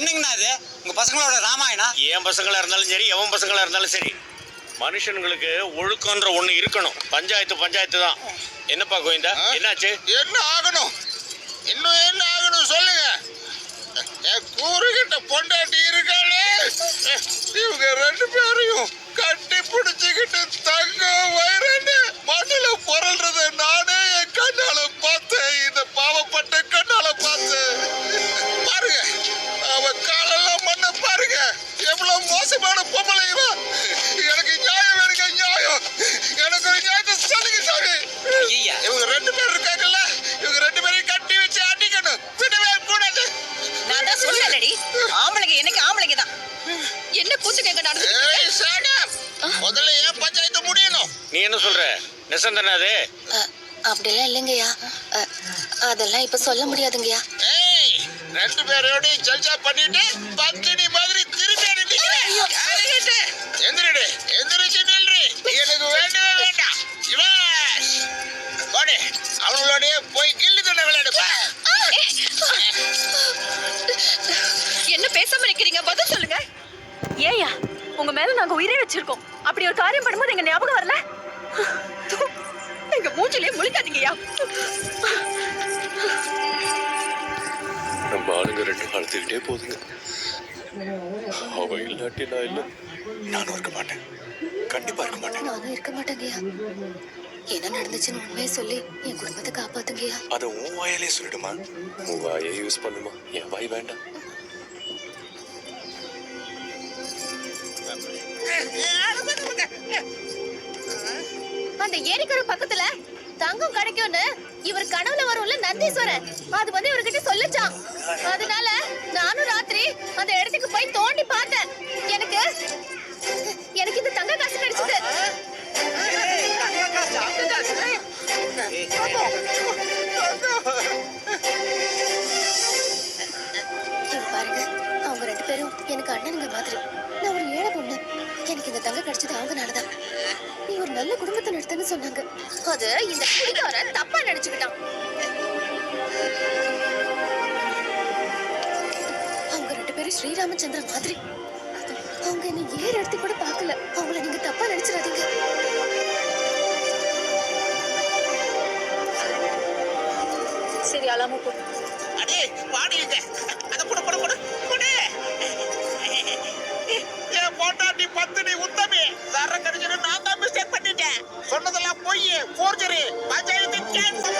என்னங்கண்ணா இது உங்க பசங்களோட ராமாயணம்? என் பசங்களா இருந்தாலும் சரி, எவன் பசங்களா இருந்தாலும் சரி, மனுஷனுங்களுக்கு ஒழுக்கம்ன்ற ஒண்ணு இருக்கணும். பஞ்சாயத்து தான். என்னப்பா கோவிந்தா, என்னாச்சு? என்ன ஆகணும்? இன்னும் என்ன ஆகணும் சொல்லுங்க. என் கூறுகிட்ட பொண்டாட்டி இருக்காளே, இவங்க 2 பேரையும் கட்டி பிடிச்சுக்கிட்டு தங்க வயிறன்னு மண்ணில புரள்றத நானே என் கண்ணால பார்த்தேன். இந்த பாவப்பட்ட கண்ணால பார்த்தேன். பாருங்க, அவ காலெல்லாம் மண்ண பாருங்க. எவ்வளவு மோசமான பொம்பளை இவ. எனக்கு நியாயம் வேணுங்க, நியாயம். எனக்கு ஒரு நியாயத்தை சொல்லுங்க சாமி. இவங்க 2 பேர் இருக்காங்கல்ல, இவங்க 2 பேரையும் கட்டி வச்சு அடிக்கணும், விடவே கூடாது. நான் தான் சொல்லலடி, ஆம்பளைங்க என்னைக்கு ஆம்பளைங்க தான். என்ன கூத்து கேட்க நடந்து? முதல்ல ஏன் பஞ்சாயத்து முடியணும்? நீ என்ன சொல்ற? நெசந்தானே அது? அப்படிலாம் இல்லைங்கய்யா, அதெல்லாம் இப்ப சொல்ல முடியாதுங்கய்யா. 2 பேரோடையும் ஜல்ஜா பண்ணிட்டு பத்தினி மாதிரி திரும்பி அனுப்பிட்டீங்க. எந்திரிடு, எந்திரிச்சு நில்றி. எனக்கு வேண்டவே வேண்டாம். இவாஷ் போடு, அவங்களோடய போய் கில்லி தண்டை விளையாடுப்பா. என்ன பேசாம நிக்கிறீங்க? பதில் சொல்லுங்க. ஏயா, உங்க மேல நாங்க உயிரே வச்சிருக்கோம். அப்படி ஒரு காரியம் பண்ணும்போது எங்க ஞாபகம் வரல? எங்க மூஞ்சிலே முழிக்காதீங்கய்யா. நம்ம ஆளுங்க 2 அழுதுகிட்டே போதுங்க. அவ இல்லாட்டி நான் இல்லை. நானும் இருக்க மாட்டேன், கண்டிப்பா இருக்க மாட்டேன். நானும் இருக்க மாட்டேங்கய்யா. என்ன நடந்துச்சுன்னு உண்மையை சொல்லி என் குடும்பத்தை காப்பாத்துங்கய்யா. அதை உன் வாயாலே சொல்லிடுமா? உன் வாயை யூஸ் பண்ணுமா, என் வாய் வேண்டாம். அந்த ஏரிக்கரை பக்கத்துல தங்கம் கிடைக்கும்னு இவர் கனவுல வரும்ல நந்தீஸ்வரன், அது வந்து இவர்கிட்ட சொல்லுச்சான். அதனால நானும் ராத்திரி அந்த இடத்துக்கு போய் தோண்டி பார்த்தேன். எனக்கு இந்த தங்க காசு கிடைச்சது. பாருங்க, அவங்க 2 பேரும் எனக்கு அண்ணனுங்க மாதிரி. நான் ஒரு ஏழை பொண்ணு. எனக்கு இந்த தங்க கிடைச்சது அவங்கனாலதான். நீ ஒரு நல்ல குடும்பத்தை நடத்துன்னு சொன்னாங்க. அது இந்த குடிகாரன் தப்பா நினைச்சுக்கிட்டான். அவங்க 2 பேரும் ஸ்ரீராமச்சந்திர மாதிரி. அவங்க என்ன ஏற எடுத்து கூட பார்க்கல. அவங்கள நீங்க தப்பா நினைச்சிடாதீங்க. சரி, அலாம போ. அடே பாடிங்க, அத போடு போடு போடு போடு. ஏ பொண்டாட்டி பத்தினி உத்தமி சரக்கு நான் தான் மிஸ்டேக் பண்ணிட்டேன். சொன்னதெல்லாம் பொய், ஃபோர்ஜரி. பஞ்சாயத்து கேன்சல்.